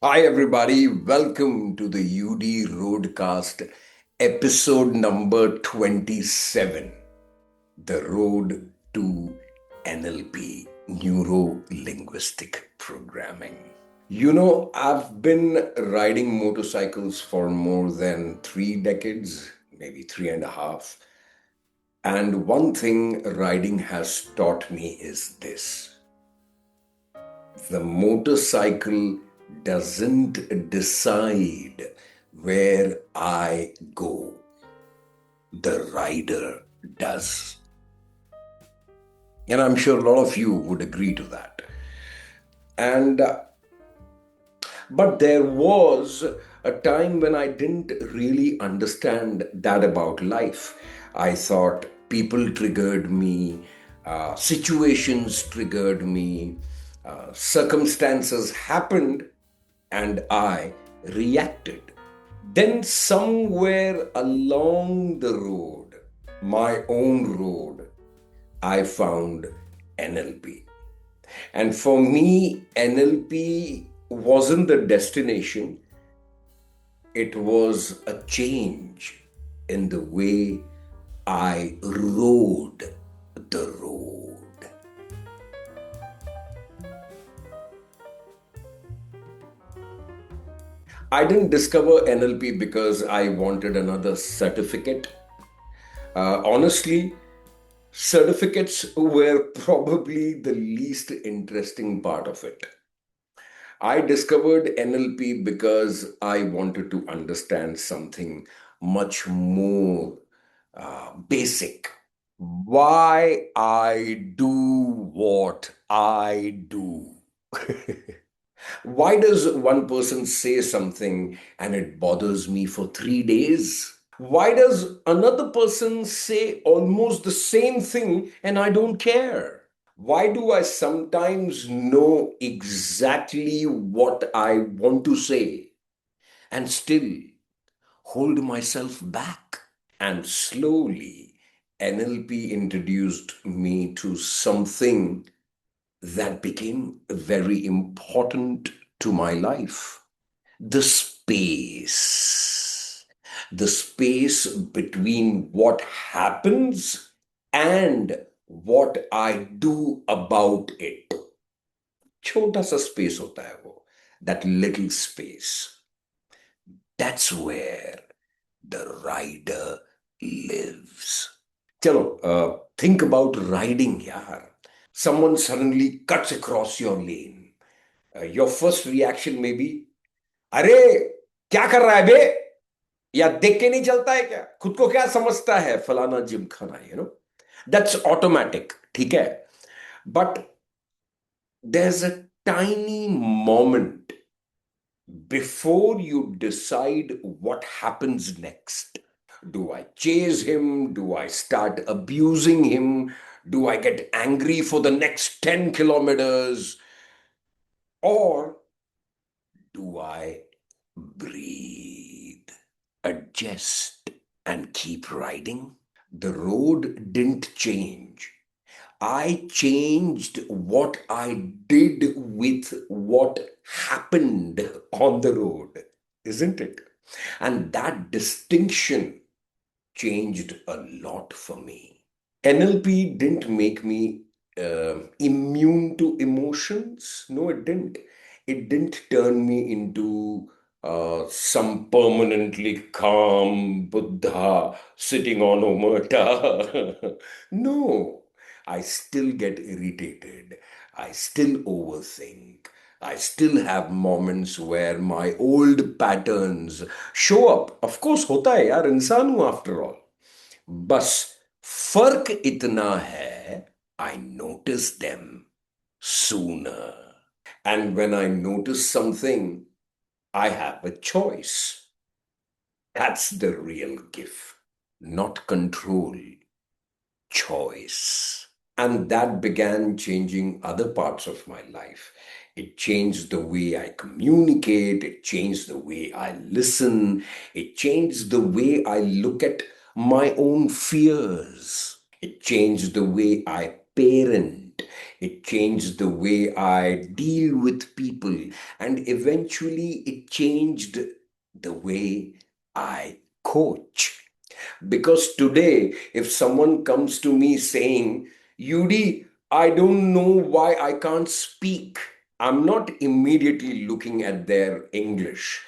Hi, everybody. Welcome to the UD Roadcast, episode number 27, The Road to NLP, Neuro Linguistic Programming. I've been riding motorcycles for more than 3 decades, maybe three and a half. And one thing riding has taught me is this: the motorcycle doesn't decide where I go, the rider does. And I'm sure a lot of you would agree to that. And but there was a time when I didn't really understand that about life. I thought people triggered me, situations triggered me, circumstances happened, and I reacted. Then, somewhere along the road, my own road, I found NLP. And for me, NLP wasn't the destination, it was a change in the way I rode the road. I didn't discover NLP because I wanted another certificate. Honestly, certificates were probably the least interesting part of it. I discovered NLP because I wanted to understand something much more basic. Why I do what I do. Why does one person say something and it bothers me for 3 days? Why does another person say almost the same thing and I don't care? Why do I sometimes know exactly what I want to say and still hold myself back? And slowly, NLP introduced me to something that became very important to my life: the space. The space between what happens and what I do about it. छोटा सा space होता है वो, that little space. That's where the rider lives. Chalo, think about riding, yaar. Someone suddenly cuts across your lane. Your first reaction may be, अरे क्या कर रहा है बे, या देख के नहीं चलता है क्या, खुद को क्या समझता है, फलाना जिम खाना, दैट्स ऑटोमेटिक, ठीक है. But there's a tiny moment before you decide what happens next. Do I chase him? Do I start abusing him? Do I get angry for the next 10 kilometers? Or do I breathe, adjust, and keep riding? The road didn't change. I changed what I did with what happened on the road, isn't it? And that distinction changed a lot for me. NLP didn't make me immune to emotions. No, it didn't. It didn't turn me into some permanently calm Buddha sitting on Omerta. No, I still get irritated. I still overthink. I still have moments where my old patterns show up. Of course, होता है यार, इंसान हूं after all. बस फर्क इतना है, I notice them sooner. And when I notice something, I have a choice. That's the real gift. Not control, choice. And that began changing other parts of my life. It changed the way I communicate, it changed the way I listen, it changed the way I look at my own fears, it changed the way I parent, It changed the way I deal with people. And eventually, it changed the way I coach. Because today, if someone comes to me saying, Yudi, I don't know why I can't speak, I'm not immediately looking at their English.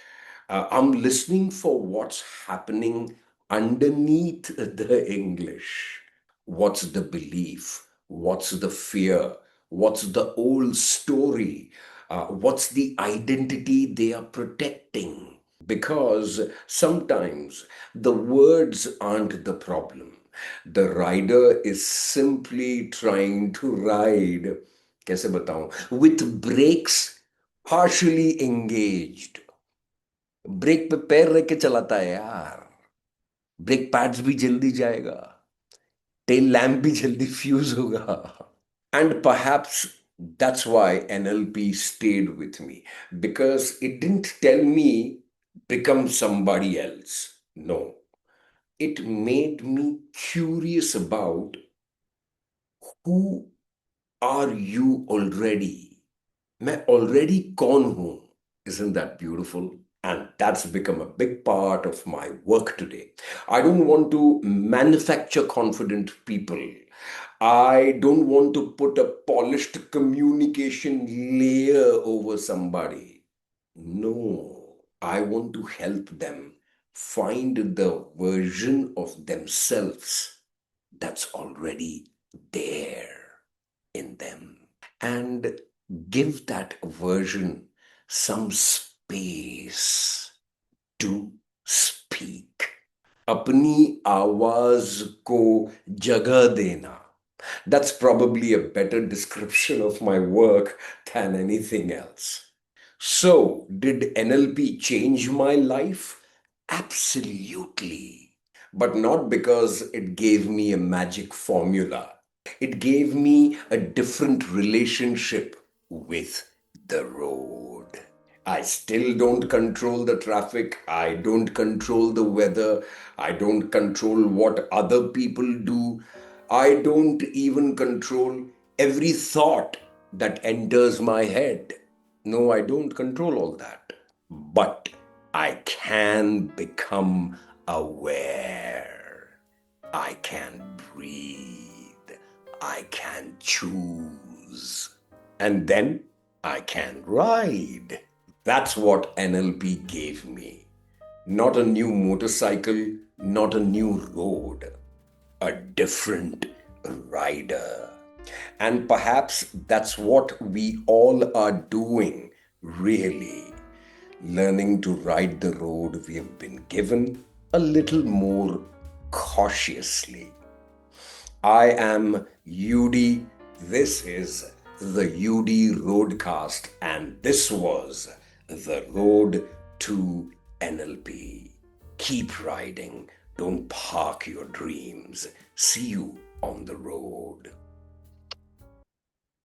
I'm listening for what's happening underneath the English. What's the belief? What's the fear? What's the old story? What's the identity they are protecting? Because sometimes the words aren't the problem. The rider is simply trying to ride, कैसे बताऊं, with brakes partially engaged. Brake पे पैर रख के चलाता है यार, brake pads भी जल्दी जाएगा, टेल लैम्प भी जल्दी फ्यूज होगा. And perhaps that's why NLP stayed with me, because it didn't tell me become somebody else. No, it made me curious about who are you already? मैं already कौन हूं? Isn't that beautiful? And that's become a big part of my work today. I don't want to manufacture confident people. I don't want to put a polished communication layer over somebody. No, I want to help them find the version of themselves that's already there in them, and give that version some space to speak. अपनी आवाज को जगह देना. That's probably a better description of my work than anything else. So, did NLP change my life? Absolutely. But not because it gave me a magic formula. It gave me a different relationship with the road. I still don't control the traffic. I don't control the weather. I don't control what other people do. I don't even control every thought that enters my head. No, I don't control all that. But I can become aware. I can breathe. I can choose. And then I can ride. That's what NLP gave me. Not a new motorcycle, not a new road, a different rider. And perhaps that's what we all are doing, really. Learning to ride the road we have been given a little more cautiously. I am Yudi. This is the Yudi Roadcast, and this was the road to NLP. Keep riding. Don't park your dreams. See you on the road.